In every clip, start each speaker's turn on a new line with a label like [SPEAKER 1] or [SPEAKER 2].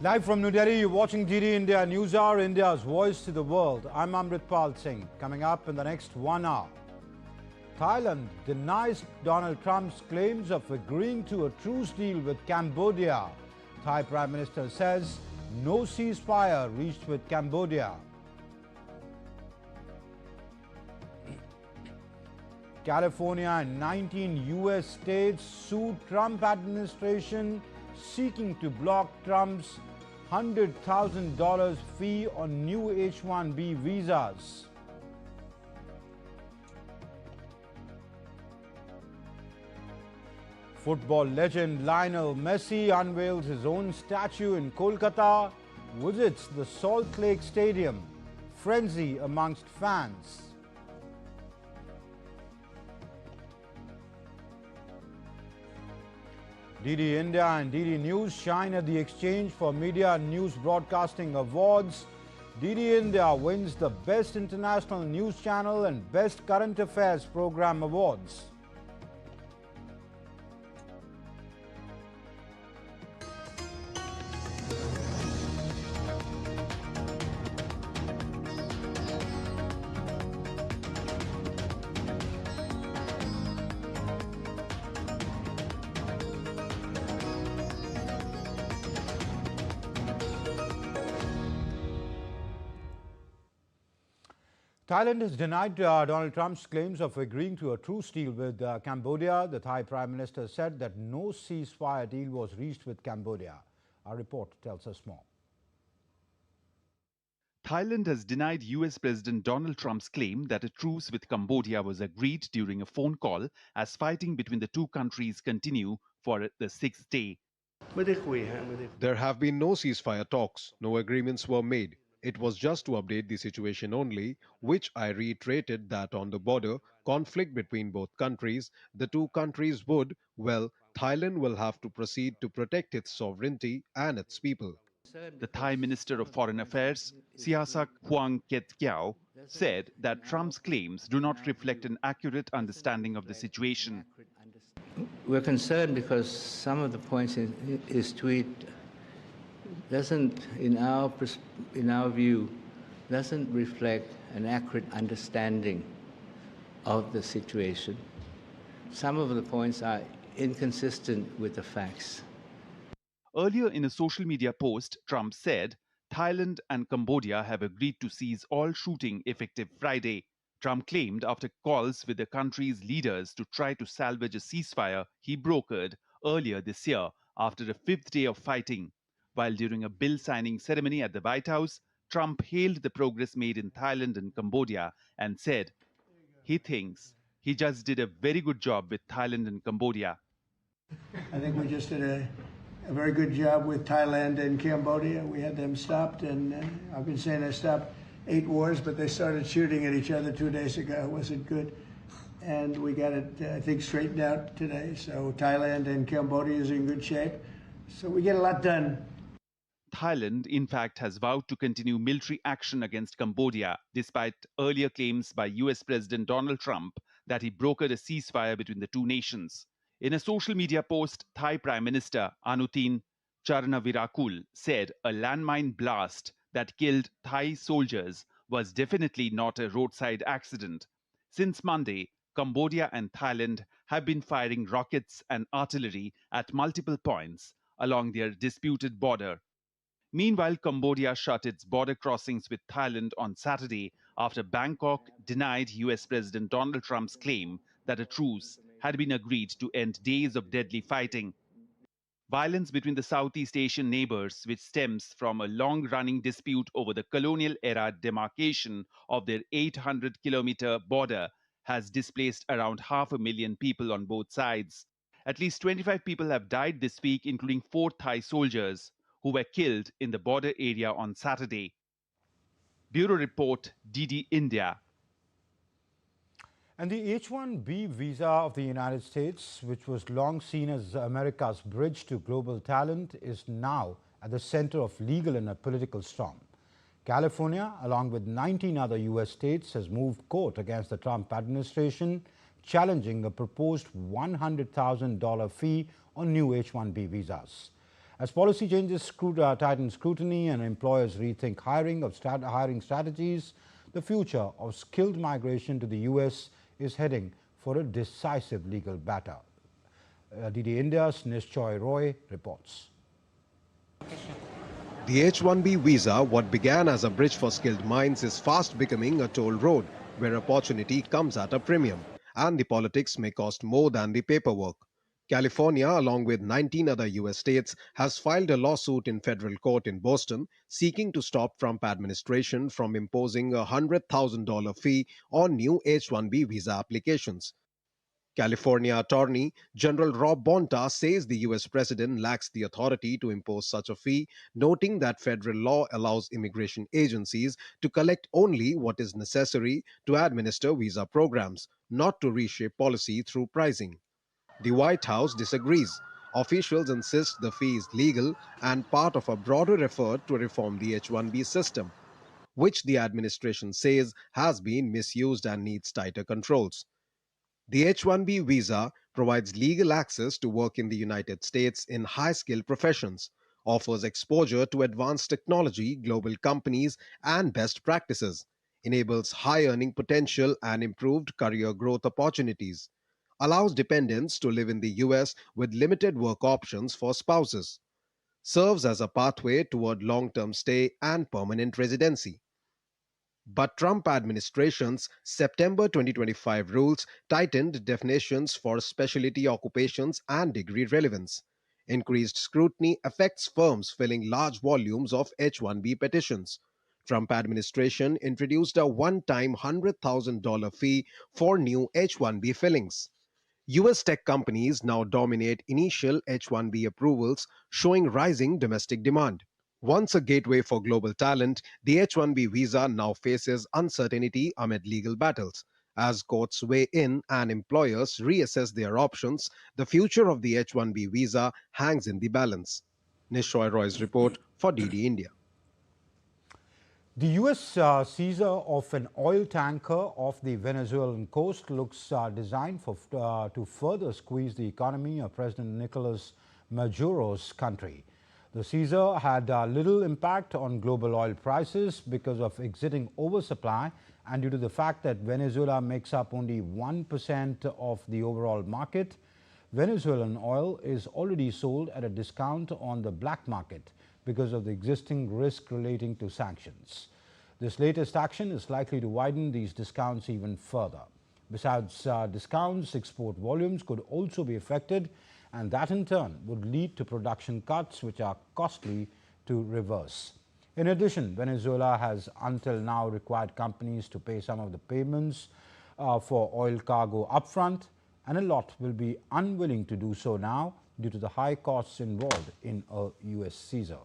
[SPEAKER 1] Live from New Delhi, you're watching DD India Newshour, India's voice to the world. I'm Amritpal Singh. Coming up in the next 1 hour, Thailand denies Donald Trump's claims of agreeing to a truce deal with Cambodia. Thai Prime Minister says no ceasefire reached with Cambodia. California and 19 US states sued Trump administration seeking to block Trump's $100,000 fee on new H-1B visas. Football legend Lionel Messi unveils his own statue in Kolkata, visits the Salt Lake Stadium. Frenzy amongst fans. DD India and DD News shine at the Exchange for Media News Broadcasting Awards. DD India wins the Best International News Channel and Best Current Affairs Program Awards. Thailand has denied Donald Trump's claims of agreeing to a truce deal with Cambodia. The Thai Prime Minister said that no ceasefire deal was reached with Cambodia. Our report tells us more.
[SPEAKER 2] Thailand has denied US President Donald Trump's claim that a truce with Cambodia was agreed during a phone call as fighting between the two countries continue for the sixth day.
[SPEAKER 3] There have been no ceasefire talks. No agreements were made. It was just to update the situation only, which I reiterated that on the border conflict between both countries, the two countries would, well, Thailand will have to proceed to protect its sovereignty and its people.
[SPEAKER 2] The Thai Minister of Foreign Affairs, Sihasak Huangketkiao, said that Trump's claims do not reflect an accurate understanding of the situation.
[SPEAKER 4] We're concerned because some of the points in his tweet doesn't, in our view, doesn't reflect an accurate understanding of the situation. Some of the points are inconsistent with the facts.
[SPEAKER 2] Earlier in a social media post, Trump said Thailand and Cambodia have agreed to cease all shooting effective Friday. Trump claimed after calls with the country's leaders to try to salvage a ceasefire he brokered earlier this year after a fifth day of fighting. While during a bill signing ceremony at the White House, Trump hailed the progress made in Thailand and Cambodia and said he thinks he just did a very good job with Thailand and Cambodia.
[SPEAKER 5] I think we just did a very good job with Thailand and Cambodia. We had them stopped, and I've been saying I stopped 8 wars, but they started shooting at each other 2 days ago. It wasn't good. And we got it, I think, straightened out today. So Thailand and Cambodia is in good shape. So we get a lot done.
[SPEAKER 2] Thailand, in fact, has vowed to continue military action against Cambodia, despite earlier claims by US President Donald Trump that he brokered a ceasefire between the two nations. In a social media post, Thai Prime Minister Anutin Charnavirakul said a landmine blast that killed Thai soldiers was definitely not a roadside accident. Since Monday, Cambodia and Thailand have been firing rockets and artillery at multiple points along their disputed border. Meanwhile, Cambodia shut its border crossings with Thailand on Saturday after Bangkok denied US President Donald Trump's claim that a truce had been agreed to end days of deadly fighting. Violence between the Southeast Asian neighbors, which stems from a long-running dispute over the colonial-era demarcation of their 800-kilometer border, has displaced around 500,000 people on both sides. At least 25 people have died this week, including 4 Thai soldiers who were killed in the border area on Saturday. Bureau Report, DD India.
[SPEAKER 1] And the H-1B visa of the United States, which was long seen as America's bridge to global talent, is now at the center of legal and a political storm. California, along with 19 other US states, has moved court against the Trump administration, challenging a proposed $100,000 fee on new H-1B visas. As policy changes tighten scrutiny and employers rethink hiring strategies, the future of skilled migration to the U.S. is heading for a decisive legal battle. DD India's Nishchoy Roy reports.
[SPEAKER 3] The H-1B visa, what began as a bridge for skilled minds, is fast becoming a toll road where opportunity comes at a premium, and the politics may cost more than the paperwork. California, along with 19 other U.S. states, has filed a lawsuit in federal court in Boston seeking to stop Trump administration from imposing a $100,000 fee on new H-1B visa applications. California Attorney General Rob Bonta says the U.S. president lacks the authority to impose such a fee, noting that federal law allows immigration agencies to collect only what is necessary to administer visa programs, not to reshape policy through pricing. The White House disagrees. Officials insist the fee is legal and part of a broader effort to reform the H-1B system, which the administration says has been misused and needs tighter controls. The H-1B visa provides legal access to work in the United States in high-skilled professions, offers exposure to advanced technology, global companies, and best practices, enables high earning potential and improved career growth opportunities, allows dependents to live in the U.S. with limited work options for spouses, serves as a pathway toward long-term stay and permanent residency. But Trump administration's September 2025 rules tightened definitions for specialty occupations and degree relevance. Increased scrutiny affects firms filling large volumes of H-1B petitions. Trump administration introduced a one-time $100,000 fee for new H-1B fillings. U.S. tech companies now dominate initial H-1B approvals, showing rising domestic demand. Once a gateway for global talent, the H-1B visa now faces uncertainty amid legal battles. As courts weigh in and employers reassess their options, the future of the H-1B visa hangs in the balance. Nishchoy Roy's report for DD India.
[SPEAKER 1] The U.S. seizure of an oil tanker off the Venezuelan coast looks designed to further squeeze the economy of President Nicolas Maduro's country. The seizure had little impact on global oil prices because of exiting oversupply and due to the fact that Venezuela makes up only 1% of the overall market. Venezuelan oil is already sold at a discount on the black market because of the existing risk relating to sanctions. This latest action is likely to widen these discounts even further. Besides discounts, export volumes could also be affected, and that in turn would lead to production cuts which are costly to reverse. In addition, Venezuela has until now required companies to pay some of the payments for oil cargo upfront, and a lot will be unwilling to do so now due to the high costs involved in a U.S. seizure.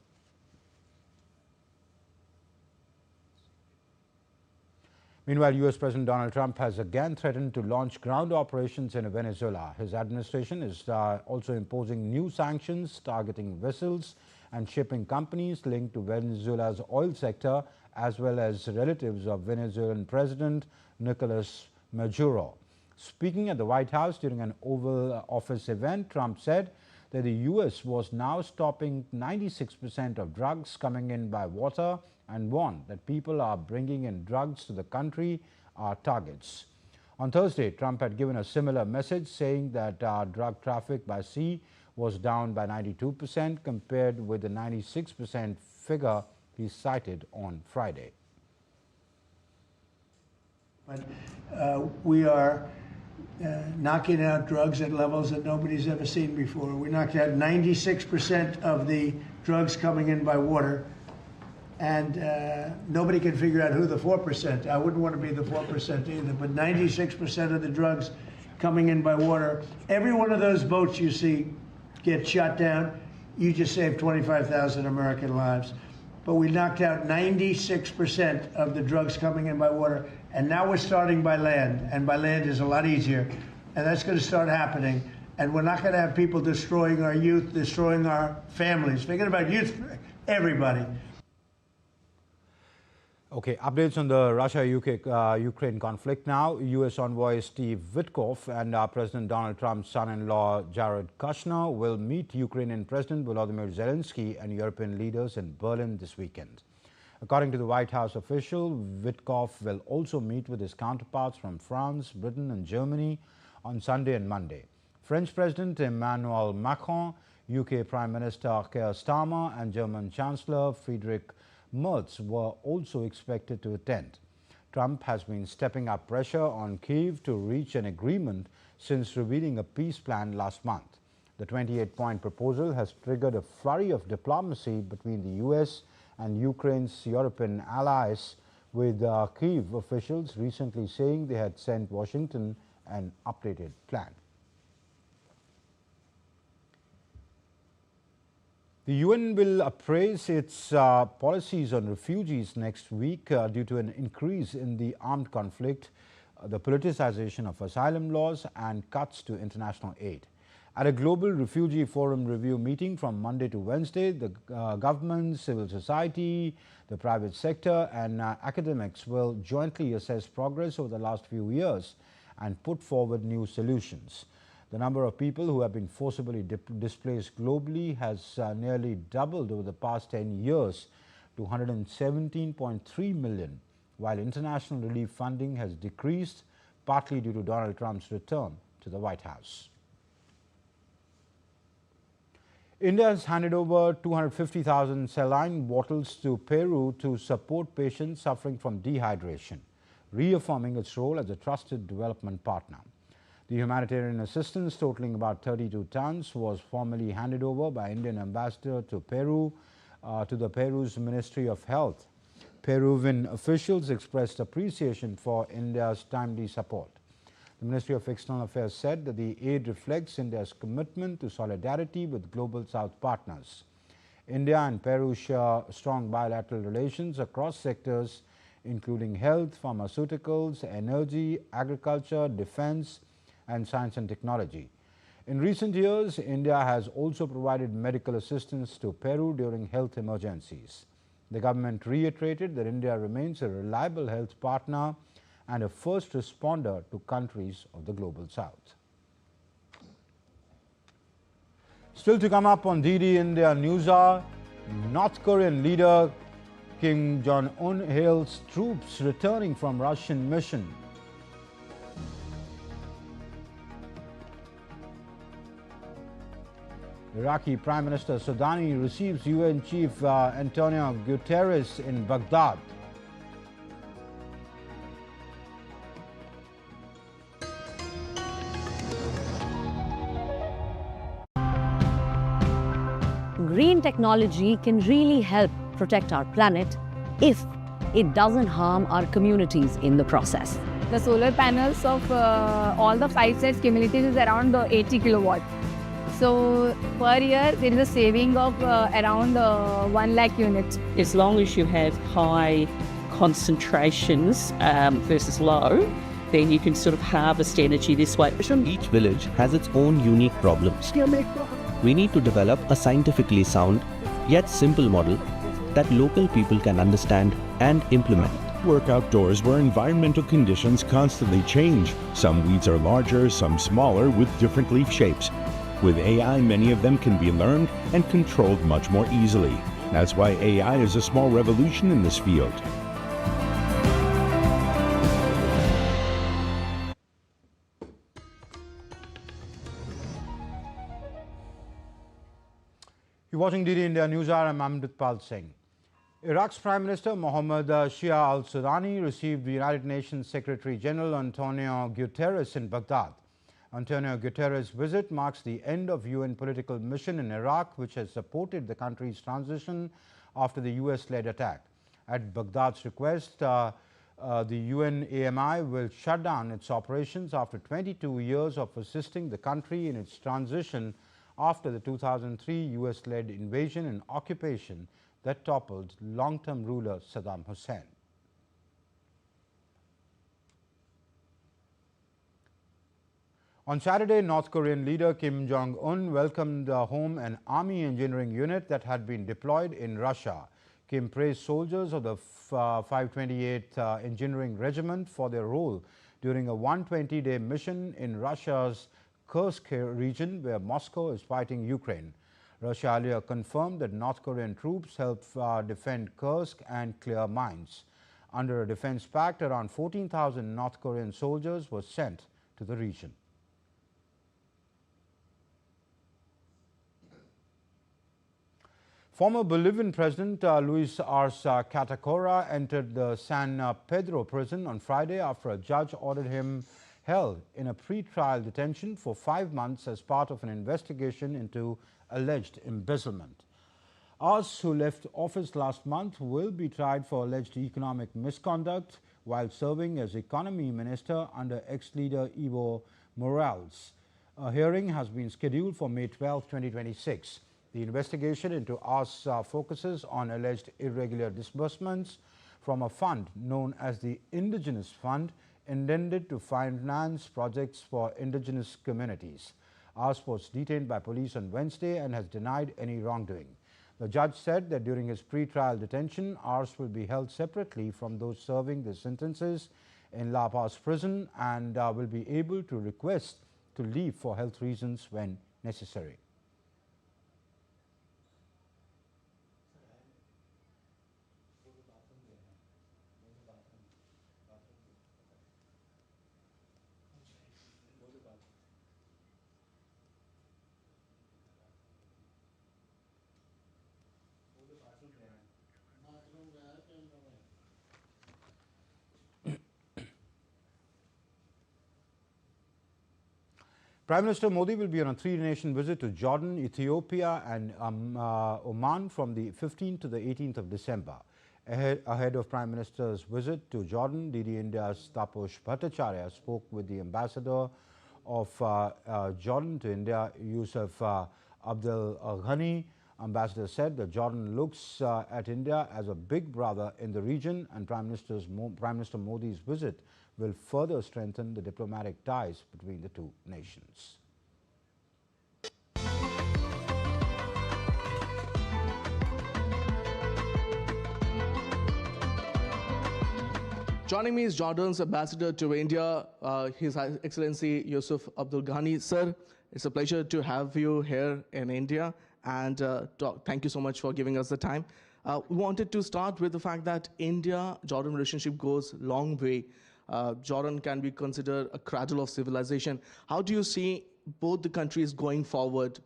[SPEAKER 1] Meanwhile, U.S. President Donald Trump has again threatened to launch ground operations in Venezuela. His administration is also imposing new sanctions targeting vessels and shipping companies linked to Venezuela's oil sector, as well as relatives of Venezuelan President Nicolas Maduro. Speaking at the White House during an Oval Office event, Trump said that the U.S. was now stopping 96% of drugs coming in by water and warned that people are bringing in drugs to the country are targets. On Thursday, Trump had given a similar message, saying that drug traffic by sea was down by 92% compared with the 96% figure he cited on Friday.
[SPEAKER 5] But we are knocking out drugs at levels that nobody's ever seen before. We knocked out 96% of the drugs coming in by water, and nobody can figure out who the 4%. I wouldn't want to be the 4% either, but 96% of the drugs coming in by water. Every one of those boats you see get shot down, you just saved 25,000 American lives. But we knocked out 96% of the drugs coming in by water, and now we're starting by land, and by land is a lot easier, and that's going to start happening. And we're not going to have people destroying our youth, destroying our families. Forget about youth, everybody.
[SPEAKER 1] Okay, updates on the Russia-Ukraine conflict now. U.S. envoy Steve Witkoff and President Donald Trump's son-in-law Jared Kushner will meet Ukrainian President Volodymyr Zelensky and European leaders in Berlin this weekend. According to the White House official, Witkoff will also meet with his counterparts from France, Britain and Germany on Sunday and Monday. French President Emmanuel Macron, UK Prime Minister Keir Starmer and German Chancellor Friedrich Merz were also expected to attend. Trump has been stepping up pressure on Kyiv to reach an agreement since revealing a peace plan last month. The 28-point proposal has triggered a flurry of diplomacy between the U.S. and Ukraine's European allies, with Kyiv officials recently saying they had sent Washington an updated plan. The UN will appraise its policies on refugees next week due to an increase in the armed conflict, the politicization of asylum laws and cuts to international aid. At a global refugee forum review meeting from Monday to Wednesday, the government, civil society, the private sector and academics will jointly assess progress over the last few years and put forward new solutions. The number of people who have been forcibly displaced globally has nearly doubled over the past 10 years to 117.3 million, while international relief funding has decreased, partly due to Donald Trump's return to the White House. India has handed over 250,000 saline bottles to Peru to support patients suffering from dehydration, reaffirming its role as a trusted development partner. The humanitarian assistance, totaling about 32 tons, was formally handed over by Indian ambassador to Peru to the Peru's Ministry of Health. Peruvian officials expressed appreciation for India's timely support. The Ministry of External Affairs said that the aid reflects India's commitment to solidarity with Global South partners. India and Peru share strong bilateral relations across sectors, including health, pharmaceuticals, energy, agriculture, defense, and science and technology. In recent years, India has also provided medical assistance to Peru during health emergencies. The government reiterated that India remains a reliable health partner and a first responder to countries of the Global South. Still to come up on DD India Newshour, North Korean leader Kim Jong-un hails troops returning from Russian mission. Iraqi Prime Minister Sudani receives UN Chief Antonio Guterres in Baghdad.
[SPEAKER 6] Green technology can really help protect our planet if it doesn't harm our communities in the process.
[SPEAKER 7] The solar panels of all the 5 sets cumulative is around 80 kilowatt. So per year there is a saving of around 1 lakh units.
[SPEAKER 8] As long as you have high concentrations versus low, then you can sort of harvest energy this way.
[SPEAKER 9] Each village has its own unique problems. We need to develop a scientifically sound yet simple model that local people can understand and implement.
[SPEAKER 10] Work outdoors where environmental conditions constantly change. Some weeds are larger, some smaller with different leaf shapes. With AI, many of them can be learned and controlled much more easily. That's why AI is a small revolution in this field.
[SPEAKER 1] You're watching DD India Newshour. I'm Amritpal Singh. Iraq's Prime Minister Mohammad Shia al-Sudani received the United Nations Secretary General Antonio Guterres in Baghdad. Antonio Guterres' visit marks the end of UN political mission in Iraq, which has supported the country's transition after the US-led attack. At Baghdad's request, the UNAMI will shut down its operations after 22 years of assisting the country in its transition after the 2003 US-led invasion and occupation that toppled long-term ruler Saddam Hussein. On Saturday, North Korean leader Kim Jong-un welcomed home an army engineering unit that had been deployed in Russia. Kim praised soldiers of the 528th Engineering Regiment for their role during a 120-day mission in Russia's Kursk region, where Moscow is fighting Ukraine. Russia earlier confirmed that North Korean troops helped defend Kursk and clear mines. Under a defense pact, around 14,000 North Korean soldiers were sent to the region. Former Bolivian President Luis Arce Catacora entered the San Pedro prison on Friday after a judge ordered him held in a pre-trial detention for 5 months as part of an investigation into alleged embezzlement. Arce, who left office last month, will be tried for alleged economic misconduct while serving as economy minister under ex-leader Evo Morales. A hearing has been scheduled for May 12, 2026. The investigation into Arce focuses on alleged irregular disbursements from a fund known as the Indigenous Fund, intended to finance projects for indigenous communities. Arce was detained by police on Wednesday and has denied any wrongdoing. The judge said that during his pre-trial detention, Arce will be held separately from those serving their sentences in La Paz prison and will be able to request to leave for health reasons when necessary. Prime Minister Modi will be on a three-nation visit to Jordan, Ethiopia and Oman from the 15th to the 18th of December. Ahead of Prime Minister's visit to Jordan, DD India's Taposh Bhattacharya spoke with the ambassador of Jordan to India, Yusuf Abdul Ghani. Ambassador said that Jordan looks at India as a big brother in the region, and Prime Minister Modi's visit will further strengthen the diplomatic ties between the two nations.
[SPEAKER 11] Joining me is Jordan's ambassador to India, His Excellency Yusuf Abdul Ghani. Sir, it's a pleasure to have you here in India, and thank you so much for giving us the time. We wanted to start with the fact that India-Jordan relationship goes a long way. Jordan can be considered a cradle of civilization. How do you see both the countries going forward?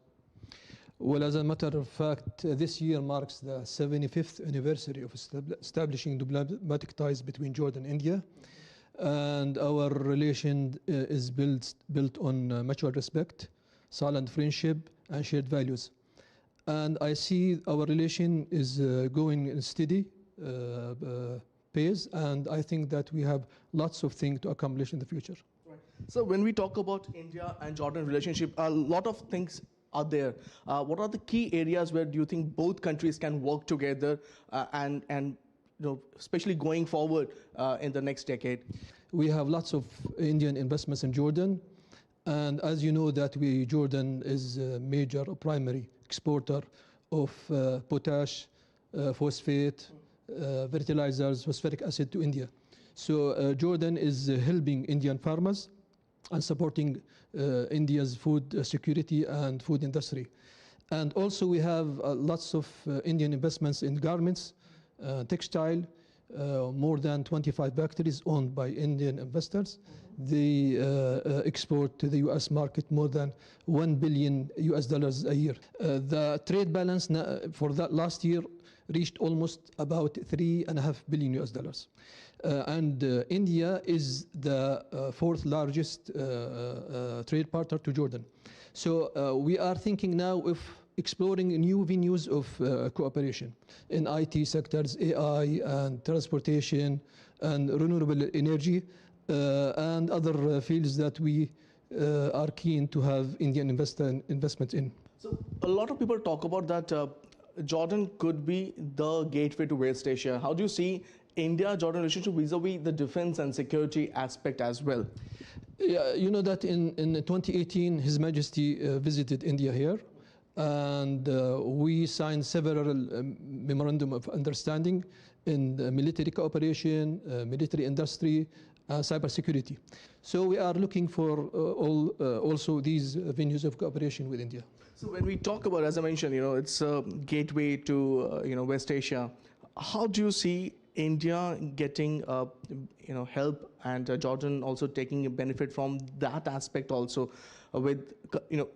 [SPEAKER 12] Well, as a matter of fact, this year marks the 75th anniversary of establishing diplomatic ties between Jordan and India. And our relation is built on mutual respect, silent friendship, and shared values. And I see our relation is going in steady pace, and I think that we have lots of things to accomplish in the future.
[SPEAKER 11] Right. So when we talk about India and Jordan relationship, a lot of things are there. What are the key areas where do you think both countries can work together and you know, especially going forward in the next decade?
[SPEAKER 12] We have lots of Indian investments in Jordan, and as you know that Jordan is a major primary exporter of potash, phosphate, fertilizers, phosphoric acid to India. So Jordan is helping Indian farmers and supporting India's food security and food industry. And also we have lots of Indian investments in garments, textile, more than 25 factories owned by Indian investors. They export to the US market more than $1 billion a year. The trade balance for that last year reached almost about $3.5 billion. And India is the fourth largest trade partner to Jordan. So we are thinking now of exploring new venues of cooperation in IT sectors, AI and transportation and renewable energy and other fields that we are keen to have Indian investment in.
[SPEAKER 11] So a lot of people talk about that Jordan could be the gateway to West Asia. How do you see India-Jordan relationship vis-a-vis the defense and security aspect as well?
[SPEAKER 12] Yeah, you know that in 2018, His Majesty visited India here, and we signed several memorandum of understanding in military cooperation, military industry, cybersecurity. So we are looking for also these venues of cooperation with India.
[SPEAKER 11] So when we talk about, as I mentioned, it's a gateway to West Asia. How do you see India getting help, and Jordan also taking a benefit from that aspect also? With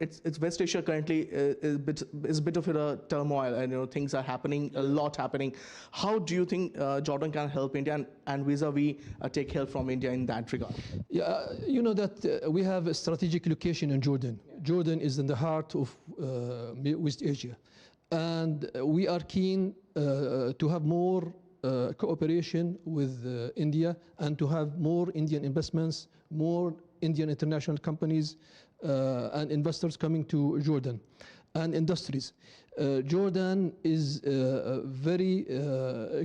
[SPEAKER 11] it's West Asia currently is a bit of a turmoil, and things are happening, a lot happening. How do you think Jordan can help India, and vis-a-vis take help from India in that regard?
[SPEAKER 12] Yeah, you know that we have a strategic location in Jordan. Yeah. Jordan is in the heart of West Asia, and we are keen to have more cooperation with India, and to have more Indian investments, more Indian international companies and investors coming to Jordan, and industries. Jordan is very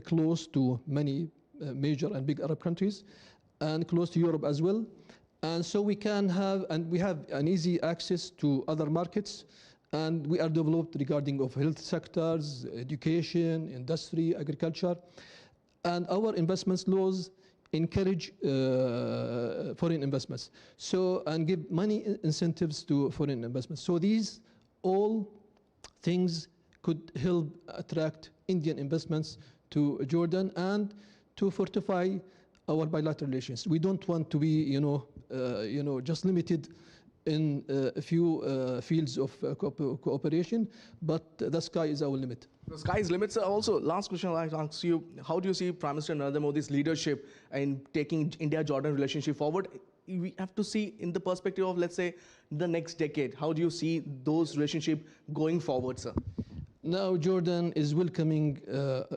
[SPEAKER 12] close to many major and big Arab countries, and close to Europe as well. And so we can have, and we have an easy access to other markets, and we are developed regarding of health sectors, education, industry, agriculture, and our investments laws encourage foreign investments, so, and give money incentives to foreign investments. So these all things could help attract Indian investments to Jordan and to fortify our bilateral relations. We don't want to be, just limited in a few fields of cooperation, but the sky is our limit.
[SPEAKER 11] The sky is limit. Also, last question I'd like to ask you: how do you see Prime Minister Narendra Modi's leadership in taking India-Jordan relationship forward? We have to see in the perspective of, let's say, the next decade. How do you see those relationships going forward, sir?
[SPEAKER 12] Now, Jordan is welcoming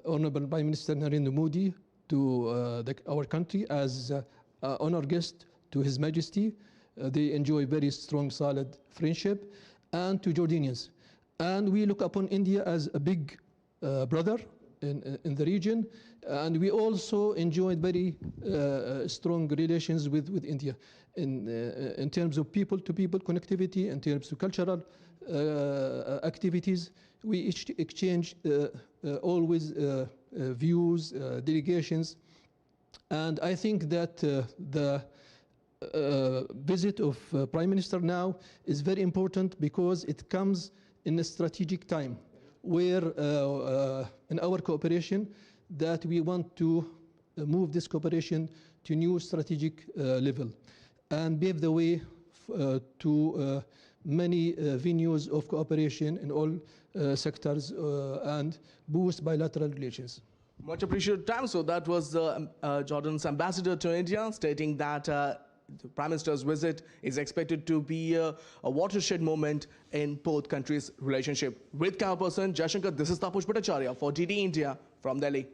[SPEAKER 12] Honorable Prime Minister Narendra Modi to our country as honor guest to His Majesty. They enjoy very strong, solid friendship, and to Jordanians. And we look upon India as a big brother in the region, and we also enjoyed very strong relations with India in terms of people-to-people connectivity, in terms of cultural activities. We exchange always views, delegations, and I think that the visit of Prime Minister now is very important, because it comes in a strategic time where in our cooperation that we want to move this cooperation to new strategic level and pave the way to many venues of cooperation in all sectors and boost bilateral relations.
[SPEAKER 11] Much appreciated, Tam. So that was Jordan's ambassador to India, stating that the Prime Minister's visit is expected to be a watershed moment in both countries' relationship. With camera person Jaishankar, this is Taposh Bhattacharya for DD India from Delhi.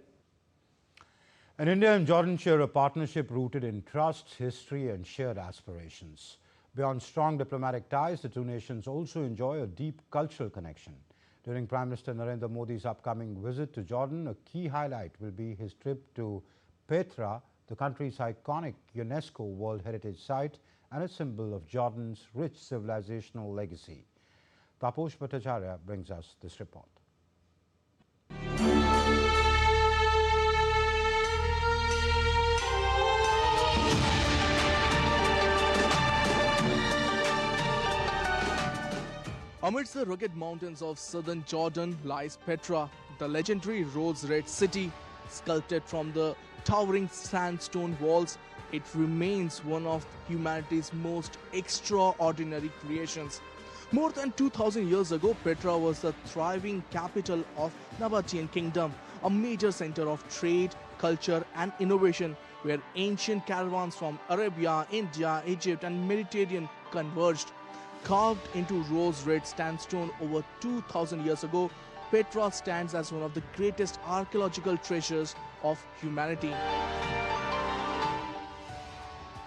[SPEAKER 1] And India and Jordan share a partnership rooted in trust, history and shared aspirations. Beyond strong diplomatic ties, the two nations also enjoy a deep cultural connection. During Prime Minister Narendra Modi's upcoming visit to Jordan, a key highlight will be his trip to Petra, the country's iconic UNESCO World Heritage Site and a symbol of Jordan's rich civilizational legacy. Taposh Bhattacharya brings us this report.
[SPEAKER 11] Amidst the rugged mountains of southern Jordan lies Petra, the legendary rose-red city. Sculpted from the towering sandstone walls, it remains one of humanity's most extraordinary creations. More than 2,000 years ago, Petra was the thriving capital of Nabatean Kingdom, a major center of trade, culture and innovation, where ancient caravans from Arabia, India, Egypt and Mediterranean converged. Carved into rose-red sandstone over 2,000 years ago, Petra stands as one of the greatest archaeological treasures of humanity.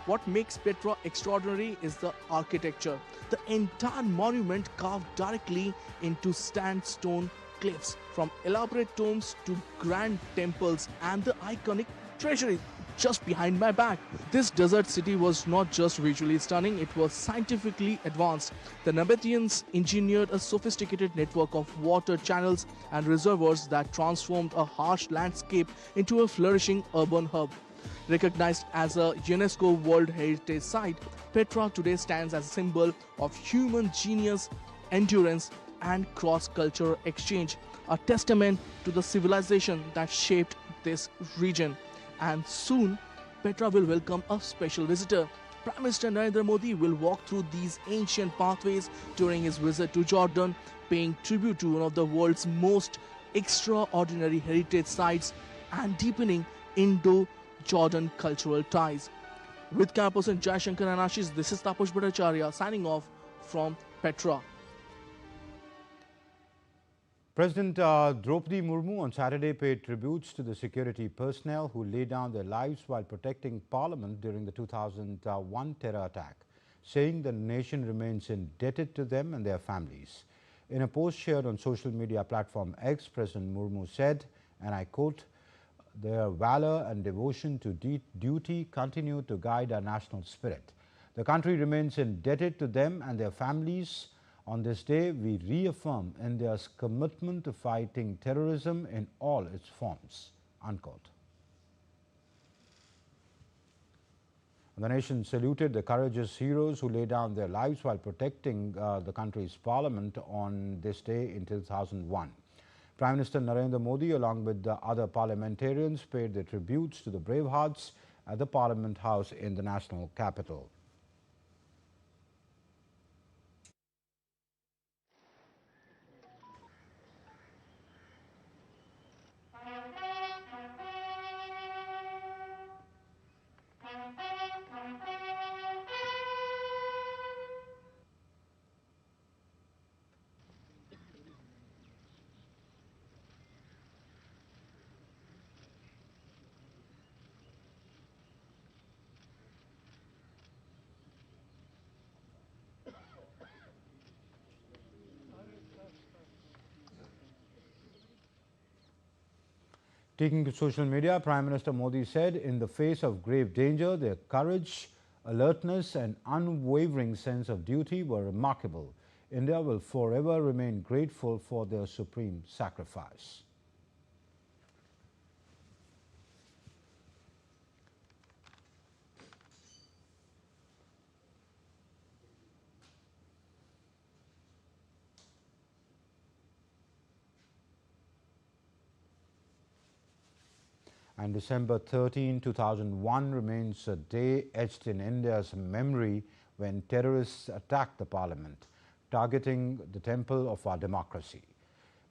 [SPEAKER 11] What makes Petra extraordinary is the architecture. The entire monument carved directly into sandstone cliffs, from elaborate tombs to grand temples and the iconic treasury. just behind my back. This desert city was not just visually stunning, it was scientifically advanced. The Nabateans engineered a sophisticated network of water channels and reservoirs that transformed a harsh landscape into a flourishing urban hub. Recognized as a UNESCO World Heritage Site, Petra today stands as a symbol of human genius, endurance, and cross-cultural exchange, a testament to the civilization that shaped this region. And soon, Petra will welcome a special visitor. Prime Minister Narendra Modi will walk through these ancient pathways during his visit to Jordan, paying tribute to one of the world's most extraordinary heritage sites and deepening Indo-Jordan cultural ties. With camera person Jai Shankar and Ashish, this is Taposh Bhattacharya signing off from Petra.
[SPEAKER 1] President Draupadi Murmu on Saturday paid tributes to the security personnel who laid down their lives while protecting Parliament during the 2001 terror attack, saying the nation remains indebted to them and their families. In a post shared on social media platform X, President Murmu said, and I quote, "Their valor and devotion to duty continue to guide our national spirit. The country remains indebted to them and their families. On this day, we reaffirm India's commitment to fighting terrorism in all its forms." Unquote. The nation saluted the courageous heroes who laid down their lives while protecting the country's parliament on this day in 2001. Prime Minister Narendra Modi, along with the other parliamentarians, paid their tributes to the bravehearts at the Parliament House in the national capital. Taking to social media, Prime Minister Modi said, in the face of grave danger, their courage, alertness and unwavering sense of duty were remarkable. India will forever remain grateful for their supreme sacrifice. And December 13, 2001 remains a day etched in India's memory when terrorists attacked the parliament, targeting the temple of our democracy.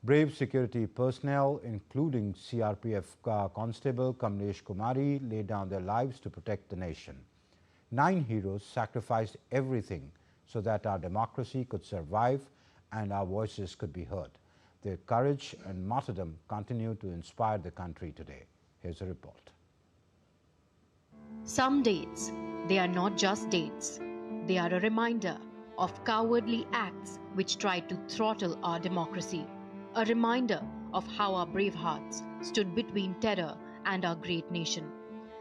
[SPEAKER 1] Brave security personnel, including CRPF Constable Kamlesh Kumari, laid down their lives to protect the nation. 9 heroes sacrificed everything so that our democracy could survive and our voices could be heard. Their courage and martyrdom continue to inspire the country today. Here's a report.
[SPEAKER 13] Some dates, they are not just dates. They are a reminder of cowardly acts which tried to throttle our democracy. A reminder of how our brave hearts stood between terror and our great nation.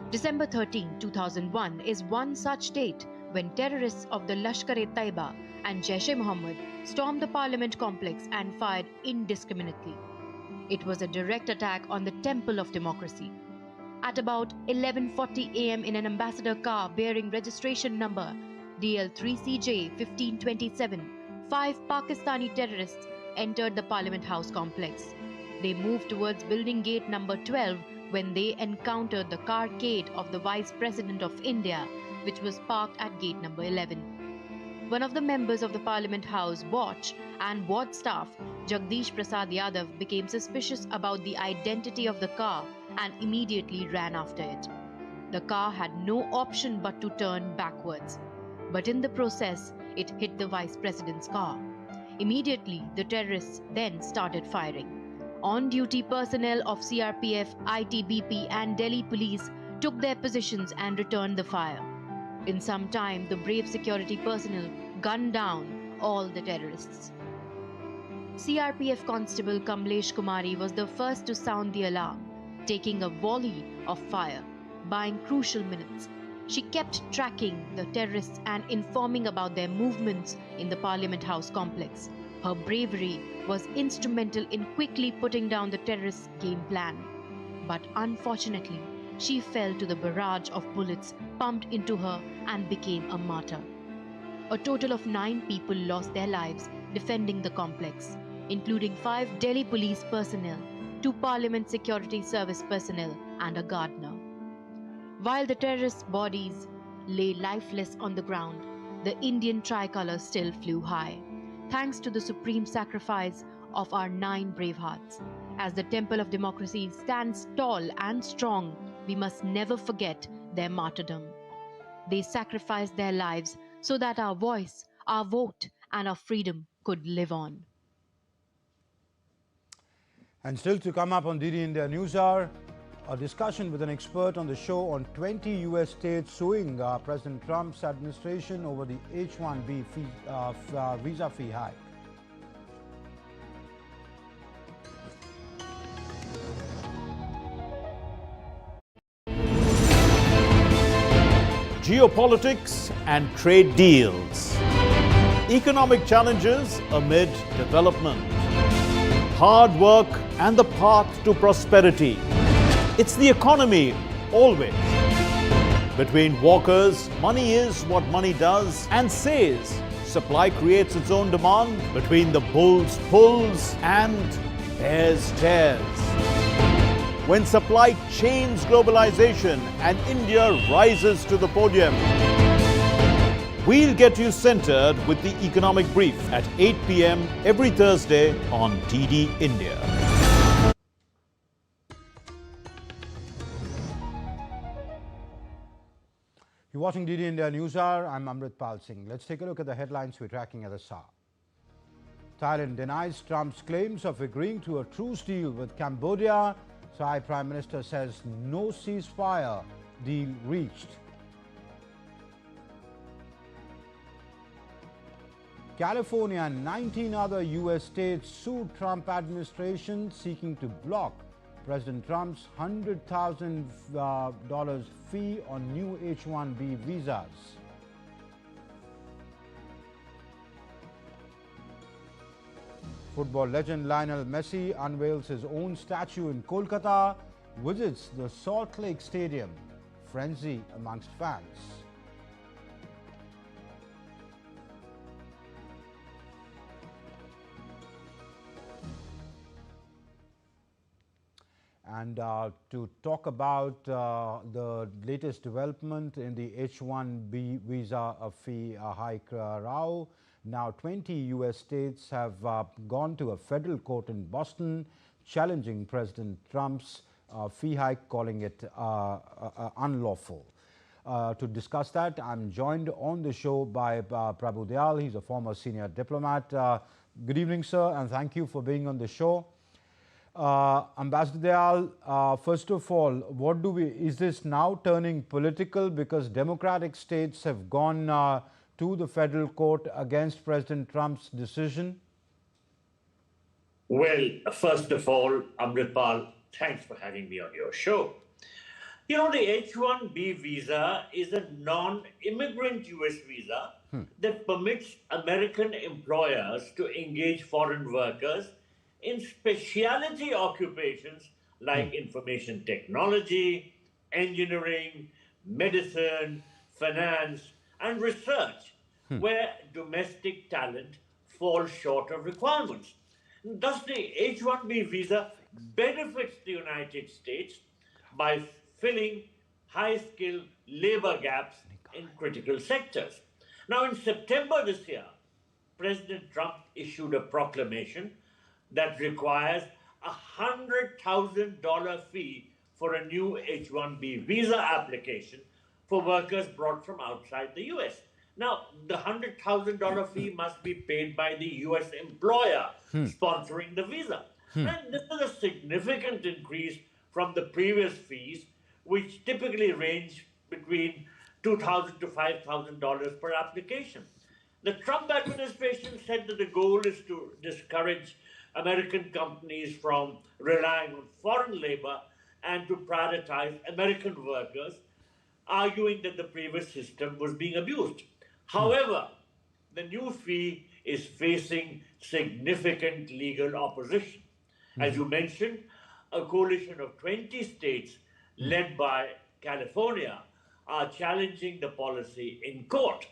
[SPEAKER 13] December 13, 2001 is one such date when terrorists of the Lashkar-e-Taiba and Jaish-e-Mohammed stormed the parliament complex and fired indiscriminately. It was a direct attack on the temple of democracy. At about 11:40 a.m. in an ambassador car bearing registration number DL3CJ 1527, 5 Pakistani terrorists entered the Parliament House complex. They moved towards building gate number 12 when they encountered the carcade of the Vice President of India, which was parked at gate number 11. One of the members of the Parliament House watch and ward staff, Jagdish Prasad Yadav, became suspicious about the identity of the car and immediately ran after it. The car had no option but to turn backwards. But in the process, it hit the Vice President's car. Immediately, the terrorists then started firing. On-duty personnel of CRPF, ITBP and Delhi Police took their positions and returned the fire. In some time, the brave security personnel gunned down all the terrorists. CRPF Constable Kamlesh Kumari was the first to sound the alarm, taking a volley of fire. buying crucial minutes. She kept tracking the terrorists and informing about their movements in the Parliament House complex. Her bravery was instrumental in quickly putting down the terrorists' game plan. But unfortunately, she fell to the barrage of bullets pumped into her and became a martyr. A total of 9 people lost their lives defending the complex, including 5 Delhi police personnel, 2 Parliament Security Service personnel, and a gardener. While the terrorists' bodies lay lifeless on the ground, the Indian tricolour still flew high, thanks to the supreme sacrifice of our 9 brave hearts. As the temple of democracy stands tall and strong, we must never forget their martyrdom. They sacrificed their lives so that our voice, our vote, and our freedom could live on.
[SPEAKER 1] And still to come up on DD India Newshour, a discussion with an expert on the show on 20 US states suing President Trump's administration over the H-1B visa fee hike.
[SPEAKER 14] Geopolitics and trade deals. Economic challenges amid development. Hard work and the path to prosperity. It's the economy, always. Between walkers, money is what money does and says. Supply creates its own demand. Between the bulls pulls and bears tears. When supply chains globalization and India rises to the podium. We'll get you centered with the economic brief at 8 p.m. every Thursday on DD India.
[SPEAKER 1] You're watching DD India Newshour. I'm Amritpal Singh. Let's take a look at the headlines we're tracking at the hour. Thailand denies Trump's claims of agreeing to a truce deal with Cambodia. Thai Prime Minister says no ceasefire deal reached. California and 19 other US states sued Trump administration seeking to block President Trump's $100,000 fee on new H-1B visas. Football legend Lionel Messi unveils his own statue in Kolkata, visits the Salt Lake Stadium. Frenzy amongst fans. And to talk about the latest development in the H-1B visa fee hike row, now 20 US states have gone to a federal court in Boston challenging President Trump's fee hike, calling it unlawful. To discuss that, I'm joined on the show by Prabhu Dayal. He's a former senior diplomat. Good evening, sir, and thank you for being on the show. Ambassador Dayal, first of all, is this now turning political because Democratic states have gone to the federal court against President Trump's decision?
[SPEAKER 15] Well, first of all, Amritpal, thanks for having me on your show. You know, the H-1B visa is a non-immigrant US visa that permits American employers to engage foreign workers in specialty occupations like information technology, engineering, medicine, finance, and research, where domestic talent falls short of requirements. Thus, the H-1B visa benefits the United States by filling high-skilled labor gaps in critical sectors. Now, in September this year, President Trump issued a proclamation that requires a $100,000 fee for a new H-1B visa application for workers brought from outside the US. Now, the $100,000 fee must be paid by the US employer sponsoring the visa. And this is a significant increase from the previous fees, which typically range between $2,000 to $5,000 per application. The Trump administration said that the goal is to discourage American companies from relying on foreign labor and to prioritize American workers, arguing that the previous system was being abused. However, the new fee is facing significant legal opposition. As you mentioned, a coalition of 20 states led by California are challenging the policy in court.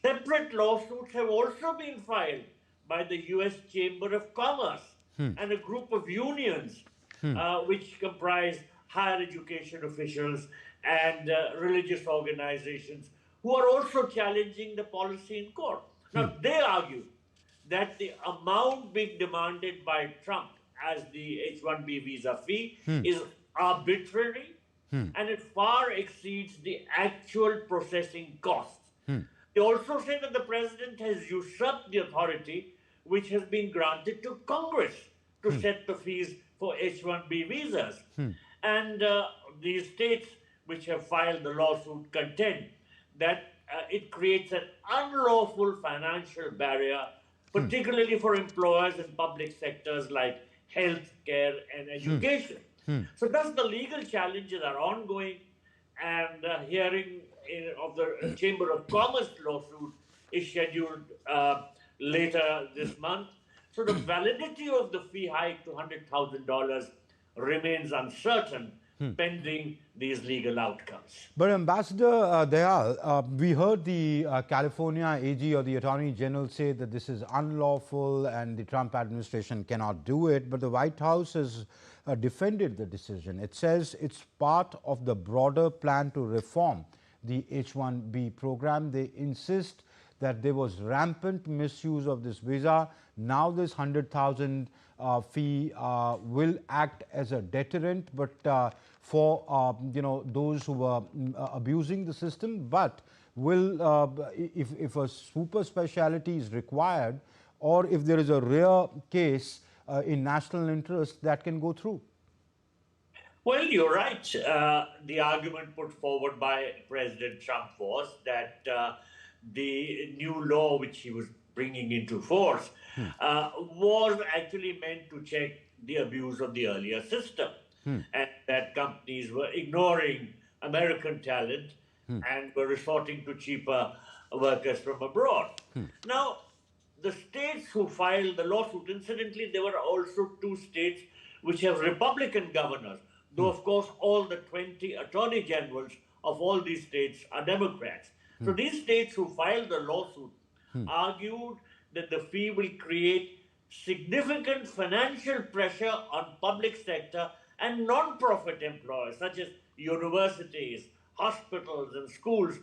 [SPEAKER 15] Separate lawsuits have also been filed by the US Chamber of Commerce and a group of unions which comprise higher education officials and religious organizations who are also challenging the policy in court. Now, they argue that the amount being demanded by Trump as the H-1B visa fee is arbitrary and it far exceeds the actual processing costs. They also say that the president has usurped the authority which has been granted to Congress to set the fees for H-1B visas. And the states which have filed the lawsuit contend that it creates an unlawful financial barrier, particularly for employers in public sectors like health care and education. So thus the legal challenges are ongoing, and hearing of the Chamber of Commerce lawsuit is scheduled later this month. So the validity of the fee hike to $100,000 remains uncertain pending these legal outcomes.
[SPEAKER 1] But Ambassador Dayal, we heard the California AG or the Attorney General say that this is unlawful and the Trump administration cannot do it, but the White House has defended the decision. It says it's part of the broader plan to reform the H-1B program. They insist that there was rampant misuse of this visa. Now this 100,000 fee will act as a deterrent, but for those who were abusing the system, but will if a super speciality is required, or if there is a rare case in national interest, that can go through.
[SPEAKER 15] Well, you're right. The argument put forward by President Trump was that the new law which he was bringing into force was actually meant to check the abuse of the earlier system, and that companies were ignoring American talent and were resorting to cheaper workers from abroad. Now, the states who filed the lawsuit, incidentally, there were also 2 states which have Republican governors, though of course all the 20 attorney generals of all these states are Democrats. So these states who filed the lawsuit argued that the fee will create significant financial pressure on public sector and non-profit employers such as universities, hospitals and schools,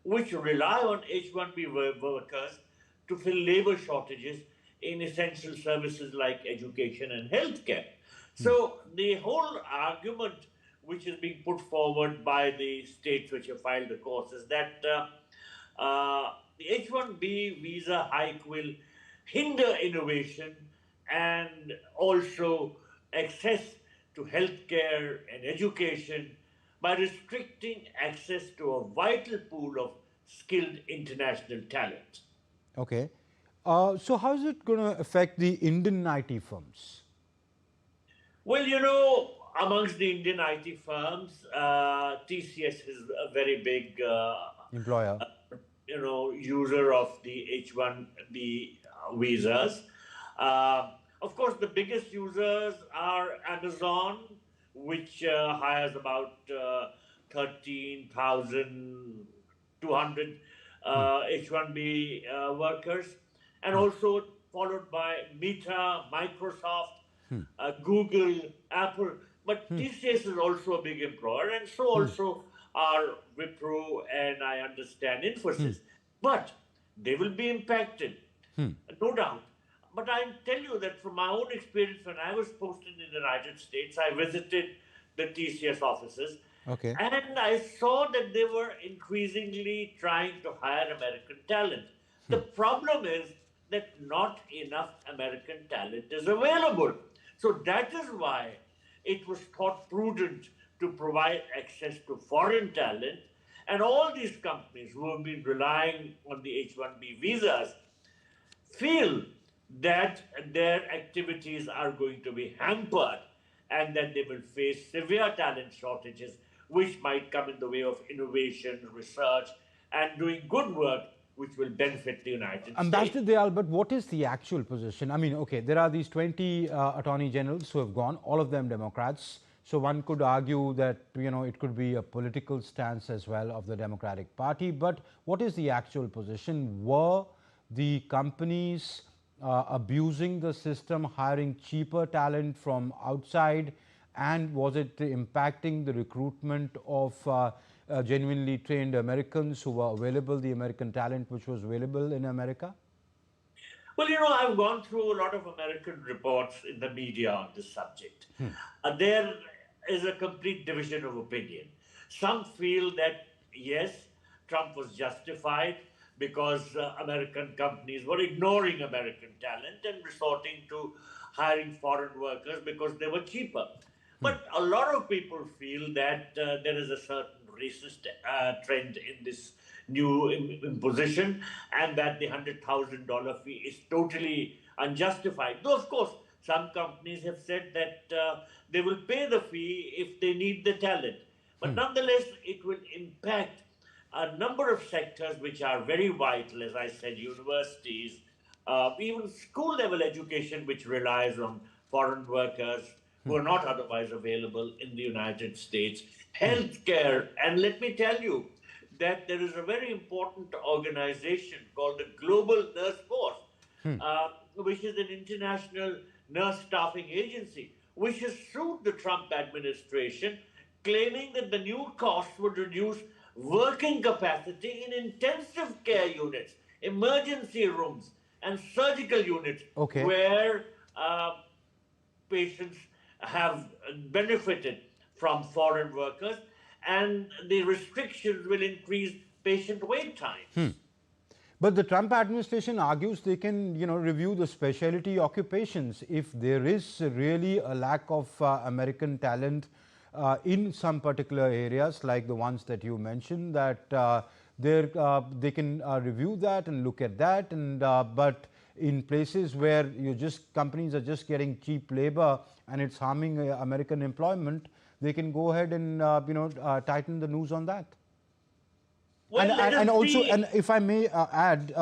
[SPEAKER 15] which rely on H-1B workers to fill labor shortages in essential services like education and healthcare. So the whole argument which is being put forward by the states which have filed the cause is that the H-1B visa hike will hinder innovation and also access to healthcare and education by restricting access to a vital pool of skilled international talent.
[SPEAKER 1] Okay. So how is it going to affect the Indian IT firms?
[SPEAKER 15] Well, amongst the Indian IT firms, TCS is a very big
[SPEAKER 1] employer.
[SPEAKER 15] User of the H-1B visas. Of course, the biggest users are Amazon, which hires about 13,200 H-1B workers, and also followed by Meta, Microsoft, Google, Apple. But TCS is also a big employer, and so also are Wipro and I understand Infosys. But they will be impacted, no doubt. But I'll tell you that from my own experience, when I was posted in the United States, I visited the TCS offices.
[SPEAKER 1] Okay.
[SPEAKER 15] And I saw that they were increasingly trying to hire American talent. The problem is that not enough American talent is available. So that is why it was thought prudent to provide access to foreign talent. And all these companies who have been relying on the H-1B visas feel that their activities are going to be hampered and that they will face severe talent shortages, which might come in the way of innovation, research, and doing good work, which will benefit the United States.
[SPEAKER 1] Ambassador Dayal, but what is the actual position? I mean, okay, there are these 20 attorney generals who have gone, all of them Democrats. So one could argue that, it could be a political stance as well of the Democratic Party. But what is the actual position? Were the companies abusing the system, hiring cheaper talent from outside? And was it impacting the recruitment of genuinely trained Americans who were available, the American talent which was available in America?
[SPEAKER 15] Well, I've gone through a lot of American reports in the media on this subject. There is a complete division of opinion. Some feel that, yes, Trump was justified because American companies were ignoring American talent and resorting to hiring foreign workers because they were cheaper. But a lot of people feel that there is a certain racist trend in this new imposition, and that the $100,000 fee is totally unjustified. Though, of course, some companies have said that they will pay the fee if they need the talent. But nonetheless, it will impact a number of sectors which are very vital, as I said, universities, even school-level education, which relies on foreign workers who are not otherwise available in the United States, healthcare. And let me tell you that there is a very important organization called the Global Nurse Force, which is an international nurse staffing agency, which has sued the Trump administration, claiming that the new costs would reduce working capacity in intensive care units, emergency rooms, and surgical units, where patients have benefited from foreign workers, and the restrictions will increase patient wait times.
[SPEAKER 1] But the Trump administration argues they can, review the specialty occupations if there is really a lack of American talent in some particular areas, like the ones that you mentioned, that they can review that and look at that. And but in places where companies are just getting cheap labor and it's harming American employment, they can go ahead and tighten the noose on that.
[SPEAKER 15] Well,
[SPEAKER 1] and also, and if I may add,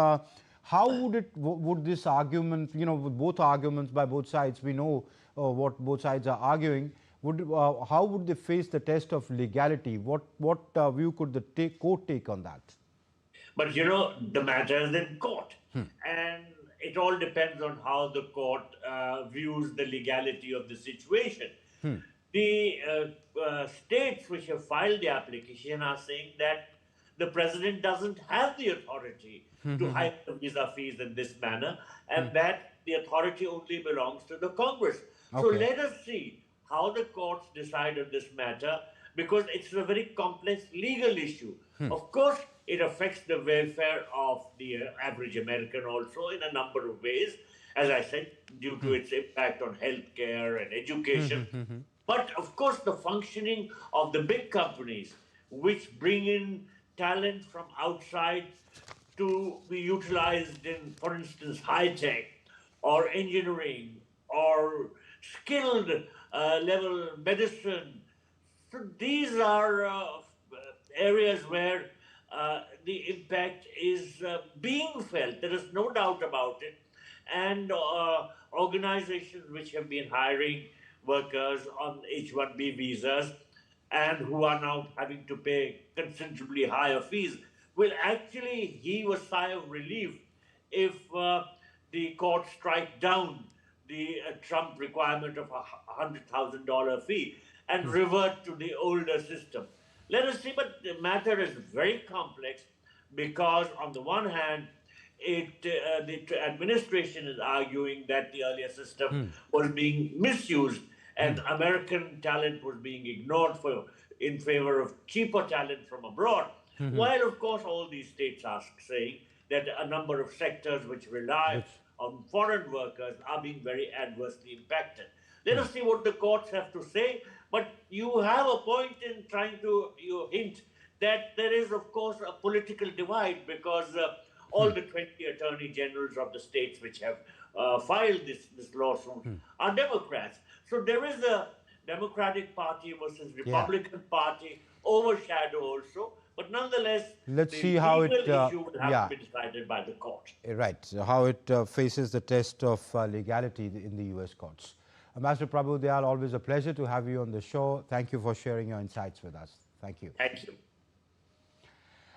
[SPEAKER 1] how would this argument, with both arguments by both sides, we know what both sides are arguing, how would they face the test of legality? What view could the court take on that?
[SPEAKER 15] But the matter is in court, and it all depends on how the court views the legality of the situation. The states which have filed the application are saying that the president doesn't have the authority to hike the visa fees in this manner, and that the authority only belongs to the Congress. So let us see how the courts decide on this matter, because it's a very complex legal issue. Of course, it affects the welfare of the average American also in a number of ways, as I said, due to its impact on healthcare and education. But of course, the functioning of the big companies, which bring in talent from outside to be utilized in, for instance, high-tech or engineering or skilled level medicine. So these are areas where the impact is being felt. There is no doubt about it. And organizations which have been hiring workers on H-1B visas and who are now having to pay considerably higher fees will actually heave a sigh of relief if the court strike down the Trump requirement of a $100,000 fee and revert to the older system. Let us see, but the matter is very complex because on the one hand, the administration is arguing that the earlier system was being misused and American talent was being ignored in favor of cheaper talent from abroad. While, of course, all these states are saying that a number of sectors which rely on foreign workers are being very adversely impacted. Let us see what the courts have to say. But you have a point in trying to hint that there is, of course, a political divide because all the 20 attorney generals of the states which have filed this lawsuit are Democrats. So there Democratic Party versus Republican Party overshadow also. But nonetheless,
[SPEAKER 1] let's
[SPEAKER 15] the
[SPEAKER 1] see how it
[SPEAKER 15] legal issue would have to be decided by the court.
[SPEAKER 1] Right, so how it faces the test of legality in the US courts. Ambassador Prabhu Dayal, always a pleasure to have you on the show. Thank you for sharing your insights with us. Thank you.
[SPEAKER 15] Thank you.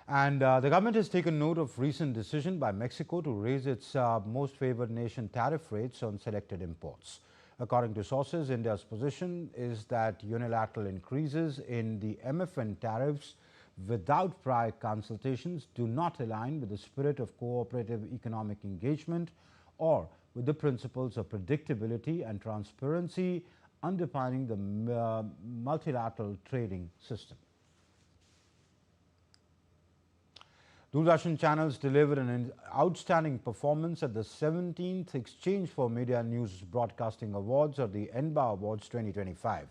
[SPEAKER 1] And the government has taken note of recent decision by Mexico to raise its most favored nation tariff rates on selected imports. According to sources, India's position is that unilateral increases in the MFN tariffs without prior consultations do not align with the spirit of cooperative economic engagement or with the principles of predictability and transparency underpinning the multilateral trading system. Doordarshan channels delivered an outstanding performance at the 17th Exchange for Media News Broadcasting Awards, or the ENBA Awards 2025,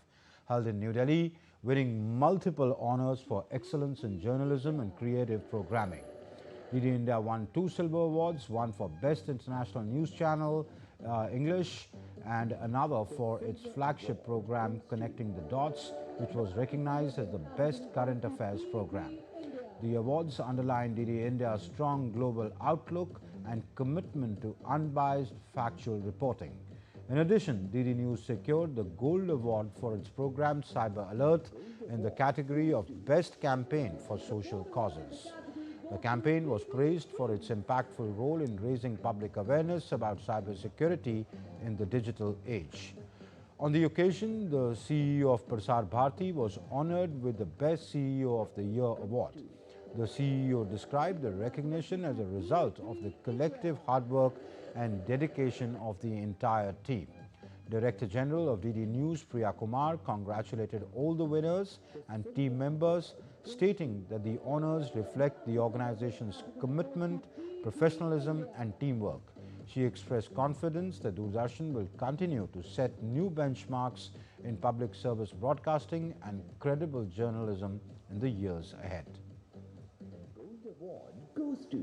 [SPEAKER 1] held in New Delhi, winning multiple honors for excellence in journalism and creative programming. DD India won 2 silver awards, one for Best International News Channel English and another for its flagship program Connecting the Dots, which was recognized as the best current affairs program. The awards underline DD India's strong global outlook and commitment to unbiased factual reporting. In addition, DD News secured the Gold Award for its program Cyber Alert in the category of Best Campaign for Social Causes. The campaign was praised for its impactful role in raising public awareness about cybersecurity in the digital age. On the occasion, the CEO of Prasar Bharati was honored with the Best CEO of the Year award. The CEO described the recognition as a result of the collective hard work and dedication of the entire team. Director General of DD News, Priya Kumar, congratulated all the winners and team members, stating that the honors reflect the organization's commitment, professionalism and teamwork. She expressed confidence that Doordarshan will continue to set new benchmarks in public service broadcasting and credible journalism in the years ahead.
[SPEAKER 16] Goes to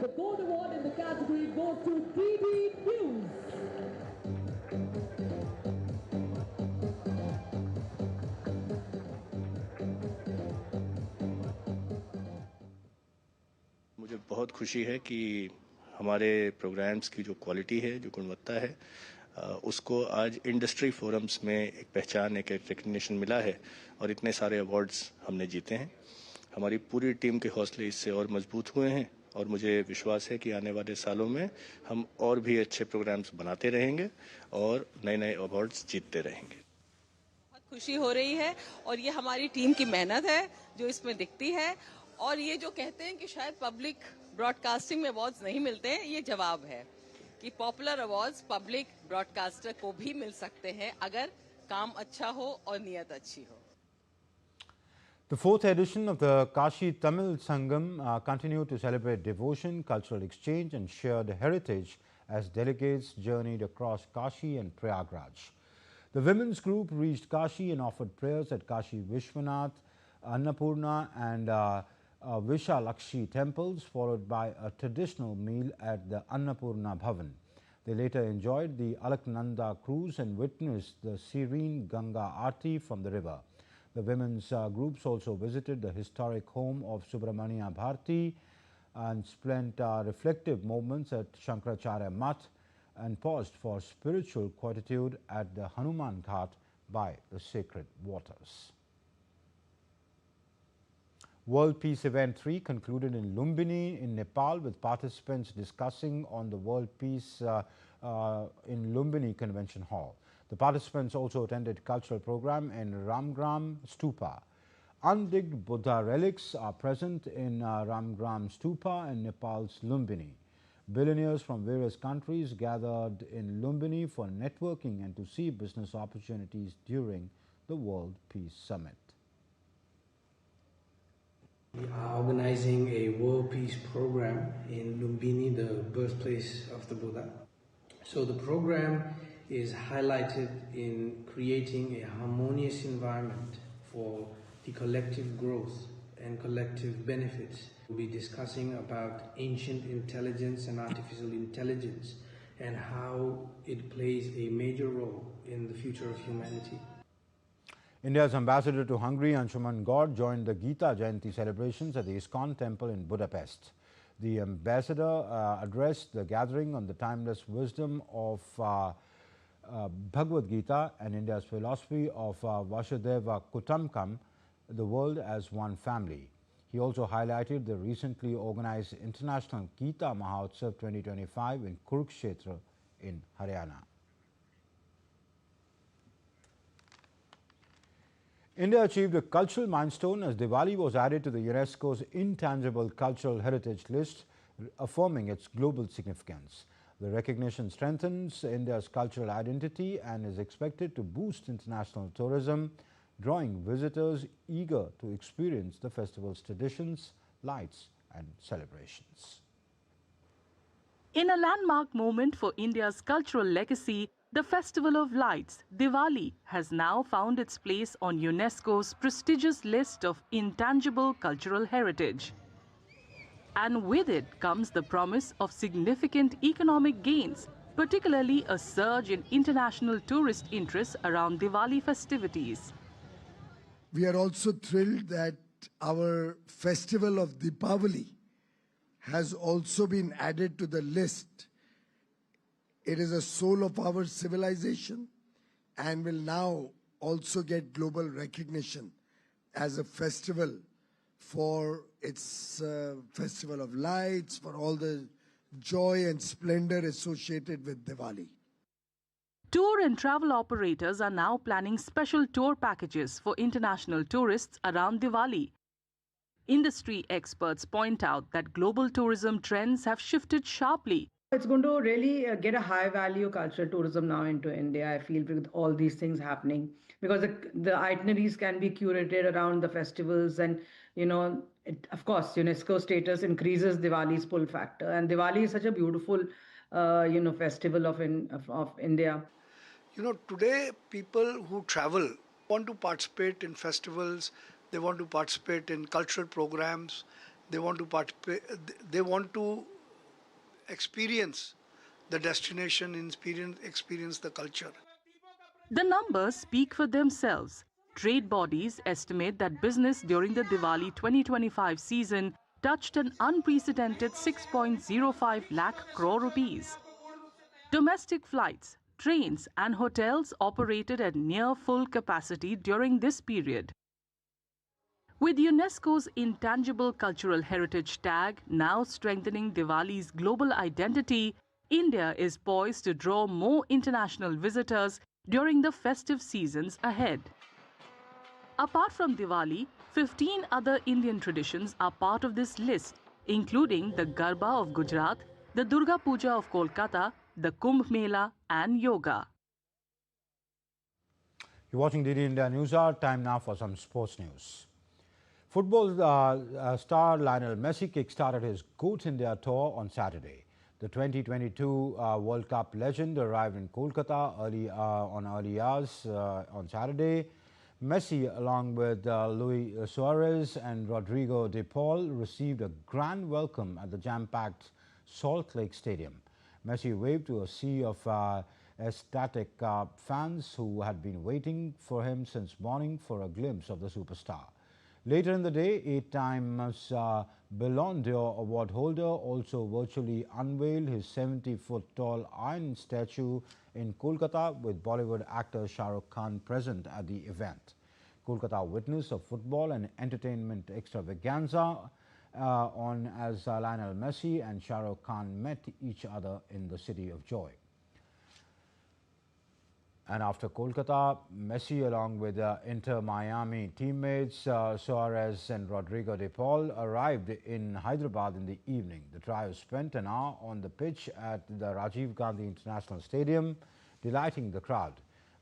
[SPEAKER 16] the Gold Award in the category goes to DD News.
[SPEAKER 17] मुझे बहुत खुशी है कि हमारे programmes की जो quality है, जो गुणवत्ता है, उसको आज इंडस्ट्री फोरम्स में एक पहचान, एक रिकग्निशन मिला है और इतने सारे अवार्ड्स हमने जीते हैं। हमारी पूरी टीम के हौसले इससे और मजबूत हुए हैं और मुझे विश्वास है कि आने वाले सालों में हम और भी अच्छे प्रोग्राम्स बनाते रहेंगे और नए-नए अवार्ड्स जीतते रहेंगे।
[SPEAKER 18] बहुत खुशी हो रही है और ये हमारी टीम की मेहनत है जो इसमें दिखती है, और ये जो कहते हैं कि शायद पब्लिक ब्रॉडकास्टिंग में अवार्ड्स नहीं मिलते हैं, ये जवाब है कि पॉपुलर अवार्ड्स पब्लिक ब्रॉडकास्टर को भी मिल सकते हैं अगर काम अच्छा हो और नीयत अच्छी हो।
[SPEAKER 1] The 4th edition of the Kashi Tamil Sangam continued to celebrate devotion, cultural exchange and shared heritage as delegates journeyed across Kashi and Prayagraj. The women's group reached Kashi and offered prayers at Kashi Vishwanath, Annapurna and Vishalakshi temples, followed by a traditional meal at the Annapurna Bhavan. They later enjoyed the Alaknanda cruise and witnessed the serene Ganga Aarti from the river. The women's groups also visited the historic home of Subramania Bharti and spent reflective moments at Shankaracharya Math and paused for spiritual quietude at the Hanuman Ghat by the sacred waters. World Peace Event 3 concluded in Lumbini in Nepal, with participants discussing on the World Peace in Lumbini Convention Hall. The participants also attended cultural program in Ramgram Stupa. Undigged Buddha relics are present in Ramgram Stupa and Nepal's Lumbini. Billionaires from various countries gathered in Lumbini for networking and to see business opportunities during the World Peace Summit.
[SPEAKER 19] We are organizing a World Peace program in Lumbini, the birthplace of the Buddha. So the program is highlighted in creating a harmonious environment for the collective growth and collective benefits. We'll be discussing about ancient intelligence and artificial intelligence and how it plays a major role in the future of humanity.
[SPEAKER 1] India's ambassador to Hungary, Anshuman Gaur, joined the Gita Jayanti celebrations at the ISKCON temple in Budapest. The ambassador addressed the gathering on the timeless wisdom of Bhagavad Gita and India's philosophy of Vasudhaiva Kutumbakam, the world as one family. He also highlighted the recently organized International Gita Mahotsav 2025 in Kurukshetra in Haryana. India achieved a cultural milestone as Diwali was added to the UNESCO's Intangible Cultural Heritage list, affirming its global significance. The recognition strengthens India's cultural identity and is expected to boost international tourism, drawing visitors eager to experience the festival's traditions, lights and celebrations.
[SPEAKER 20] In a landmark moment for India's cultural legacy, the Festival of Lights, Diwali, has now found its place on UNESCO's prestigious list of intangible cultural heritage. And with it comes the promise of significant economic gains, particularly a surge in international tourist interest around Diwali festivities.
[SPEAKER 21] We are also thrilled that our festival of Deepavali has also been added to the list. It is a soul of our civilization and will now also get global recognition as a festival for its festival of lights, for all the joy and splendor associated with Diwali.
[SPEAKER 20] Tour and travel operators are now planning special tour packages for international tourists around Diwali. Industry experts point out that global tourism trends have shifted sharply.
[SPEAKER 22] It's going to really get a high-value cultural tourism now into India, I feel, with all these things happening. Because the itineraries can be curated around the festivals and, of course, UNESCO status increases Diwali's pull factor. And Diwali is such a beautiful, festival of India.
[SPEAKER 21] Today people who travel want to participate in festivals, they want to participate in cultural programs, they want to experience the destination, experience the culture.
[SPEAKER 20] The numbers speak for themselves. Trade bodies estimate that business during the Diwali 2025 season touched an unprecedented 6.05 lakh crore rupees. Domestic flights, trains and hotels operated at near full capacity during this period. With UNESCO's Intangible Cultural Heritage tag now strengthening Diwali's global identity, India is poised to draw more international visitors during the festive seasons ahead. Apart from Diwali, 15 other Indian traditions are part of this list, including the Garba of Gujarat, the Durga Puja of Kolkata, the Kumbh Mela and yoga.
[SPEAKER 1] You're watching DD India Newshour. Time now for some sports news. Football star Lionel Messi kick-started his GOAT India tour on Saturday. The 2022 World Cup legend arrived in Kolkata early hours on Saturday. Messi, along with Luis Suarez and Rodrigo de Paul, received a grand welcome at the jam-packed Salt Lake Stadium. Messi waved to a sea of ecstatic fans who had been waiting for him since morning for a glimpse of the superstar. Later in the day, 8 times Ballon d'Or award holder also virtually unveiled his 70-foot-tall iron statue in Kolkata with Bollywood actor Shah Rukh Khan present at the event. Kolkata witnessed a football and entertainment extravaganza as Lionel Messi and Shah Rukh Khan met each other in the City of Joy. And after Kolkata, Messi, along with Inter Miami teammates Suarez and Rodrigo de Paul, arrived in Hyderabad in the evening. The trio spent an hour on the pitch at the Rajiv Gandhi International Stadium, delighting the crowd.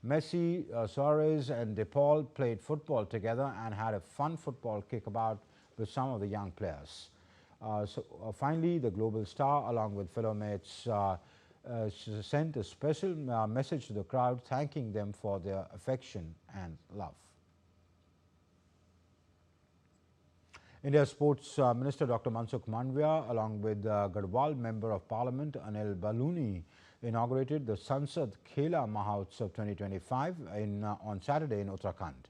[SPEAKER 1] Messi, Suarez and de Paul played football together and had a fun football kickabout with some of the young players. Finally, the global star, along with fellow mates, sent a special message to the crowd, thanking them for their affection and love. India's Sports Minister Dr. Mansukh Mandavia, along with Garhwal Member of Parliament Anil Baluni, inaugurated the Sansad Khela Mahotsav 2025 on Saturday in Uttarakhand.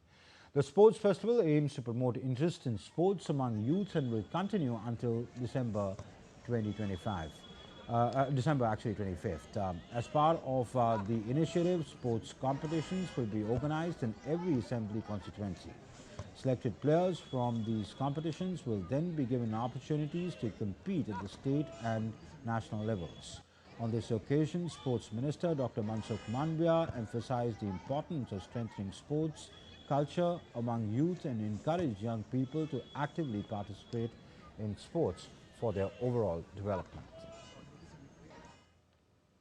[SPEAKER 1] The sports festival aims to promote interest in sports among youth and will continue until December 2025. December 25th. As part of the initiative, sports competitions will be organized in every assembly constituency. Selected players from these competitions will then be given opportunities to compete at the state and national levels. On this occasion, Sports Minister Dr. Mansukh Manvia emphasized the importance of strengthening sports culture among youth and encouraged young people to actively participate in sports for their overall development.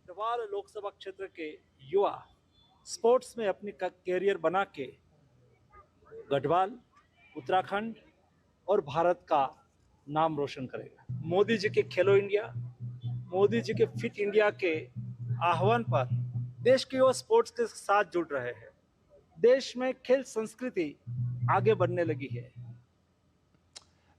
[SPEAKER 2] Garhwal Lok Sabha क्षेत्र के युवा sports में अपनी career बना के गढ़वाल, उत्तराखंड और भारत का नाम रोशन करेगा। मोदी जी के खेलो इंडिया, मोदी जी के फिट इंडिया के आह्वान पर देश के युवा स्पोर्ट्स के साथ जुड़ रहे हैं। देश में खेल संस्कृति आगे बढ़ने लगी है।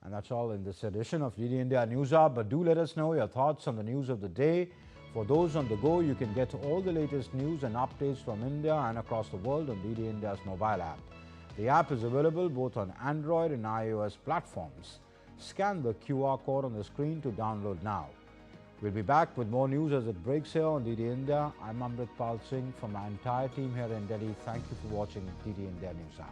[SPEAKER 1] And that's all in this edition of DD India Newshour. But do let us know your thoughts on the news of the day. For those on the go, you can get all the latest news and updates from India and across the world on DD India's mobile app. The app is available both on Android and iOS platforms. Scan the QR code on the screen to download now. We'll be back with more news as it breaks here on DD India. I'm Amritpal Singh from our entire team here in Delhi. Thank you for watching DD India Newshour.